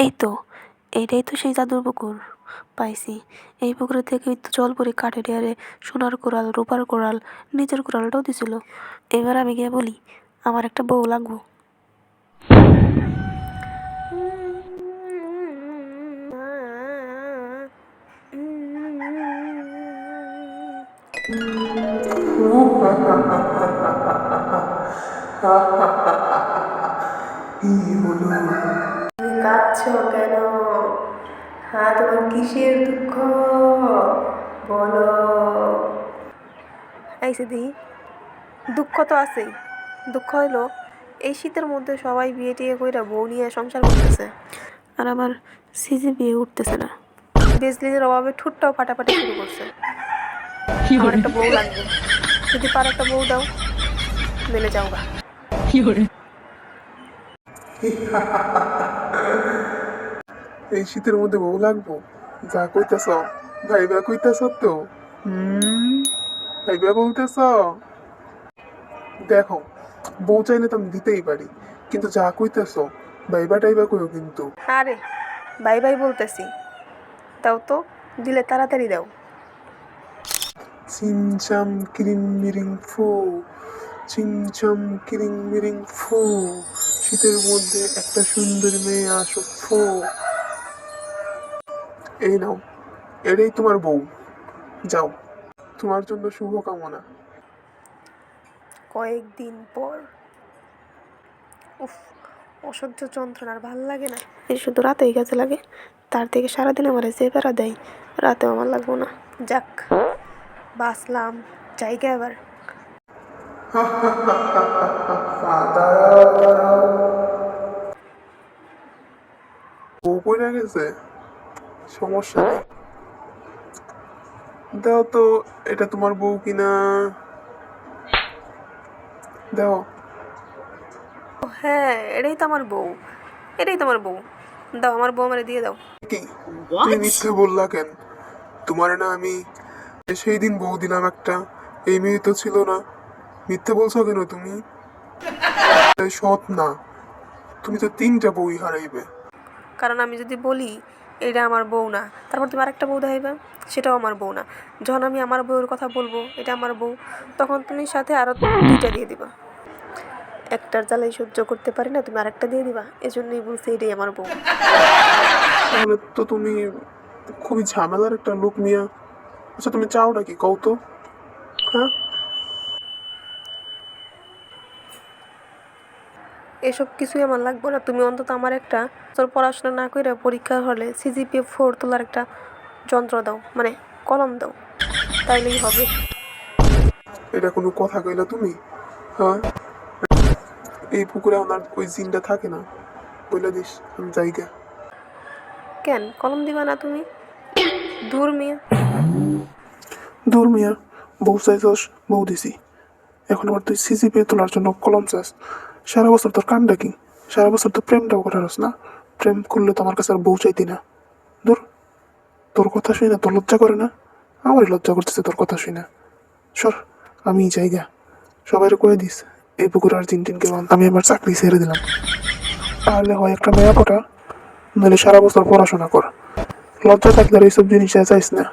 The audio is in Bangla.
এই তো, এইটাই তো সেই জাদুর পুকুর। পাইছি। এই পুকুরের থেকেই তো জল পরি কাঠে ডেয়ারে সোনার কোরাল, রূপার কোরাল, নিজের কোরালটাও দিছিল। এবার আমি গিয়ে বলি আমার একটা বউ লাগবো। কি হলো? তুমি কাঁদছো কেন? হ্যাঁ, তোমার কিসের দুঃখ বলো? আইসে দিই, দুঃখ তো আছেই। দুঃখ হলো এই শীতের মধ্যে সবাই বিয়ে টিয়ে কইরা বউ নিয়ে সংসার করতেছে, আর আমার সিজি বিয়ে উঠতেছে না। বেজলিনের অভাবে ঠোঁটটাও ফাটাফাটি শুরু করছে। আমার একটা বউ লাগবে, যদি পার একটা বউ দাও মেলে যাও গা। এই শীতের মধ্যে বউ লাগবো? যা কইতেছ ভাইবা কইতেছ তো? ভাইবা বলতেছ? দেখো, বউ চাইলে তো আমি দিতেই পারি, কিন্তু যা কইতেছ ভাইবা টাইবা কইও কিন্তু। আরে বাই বাই বলতেছি, দাও তো, দিলে তাড়াতাড়ি দাও। চিমচাম কিরিং মিরিং ফু, চিমচাম কিরিং মিরিং ফু, শীতের মধ্যে একটা সুন্দর মেয়ে আসো ফু। এই নাও, এটাই তোমার বউ, যাও, তোমার জন্য শুভকামনা। কয়েকদিন পর, উফ, অসহ্য যন্ত্রণার ভাল লাগে না। এই শুধু রাতেই কাজে লাগে, তার থেকে সারাদিন আমার যে বেড়া দেয়, রাতেও আমার লাগবো না। যাক, বাসলাম, জায়গা এবার। বউ পড়ে গেছে, সমস্যা নেই। দাও তো, এটা তোমার বউ কিনা দাও। ও হ্যাঁ, এটাই তো আমার বউ, এটাই তো আমার বউ। দাও, আমার বউ আমারে দিয়ে দাও। কি তুমি মিথ্যে বললা কেন? তোমার না আমি সেই দিন বউ দিলাম একটা, এই মেয়ে তো ছিল না। মিথ্যে বলছো কেন তুমি? এই সৎ না, তুমি তো 3টা বউই হারাইবে। কারণ আমি যদি বলি এটা আমার বউ না, তারপর তুমি আরেকটা বউ দেখাইবা, সেটাও আমার বউ না। যখন আমি আমার বউয়ের কথা বলবো এটা আমার বউ, তখন তুমি সাথে আরো 2টা দিয়ে দিবা। একটার জ্বালাই সহ্য করতে পারি না, তুমি আরেকটা দিয়ে দিবা, এজন্যই বলছি এটাই আমার বউ। তাহলে তো তুমি খুবই ঝামেলার একটা লোক মিয়া। আচ্ছা, তুমি চাওটা কি কও তো? হ্যাঁ, এসব কিছুই আমার লাগবে না। তুমি অন্তত আমার একটা তোর পড়াশোনা না করে পরীক্ষা হলে সিজিপিএ 4 তোলার একটা যন্ত্র দাও, মানে কলম দাও, তাইলেই হবে। এটা কোনো কথা কইলা তুমি? হ্যাঁ, এই পুকুরে আমার ওই জিনটা থাকে না, বলে দিস আমি জায়গা। কেন কলম দিবা না তুমি? দূর মিয়া। দূর মিয়া, বউ চাইছস, বউ দিছি, এখন আবার তুই সিজিপিএ তোলার জন্য কলম চাস? সারা বছর তোর কামটা কি? সারা বছর তো প্রেমটাও করারস না। প্রেম করলে তো আমার কাছে আর বউ চাইতি না। দূর, তোর কথা শুই না তোর লজ্জা করে না? আমারই লজ্জা করতেছে তোর কথা শুই না। সর, আমি জায়গা, সবাই কয়ে দিস এই পুকুর আর জিনটিনকে আমি আমার চাকরি ছেড়ে দিলাম। পারলে হয় একটা মেয়া পটা, নইলে সারা বছর পড়াশোনা কর। লজ্জা থাকলে আর এইসব জিনিস চাইস না।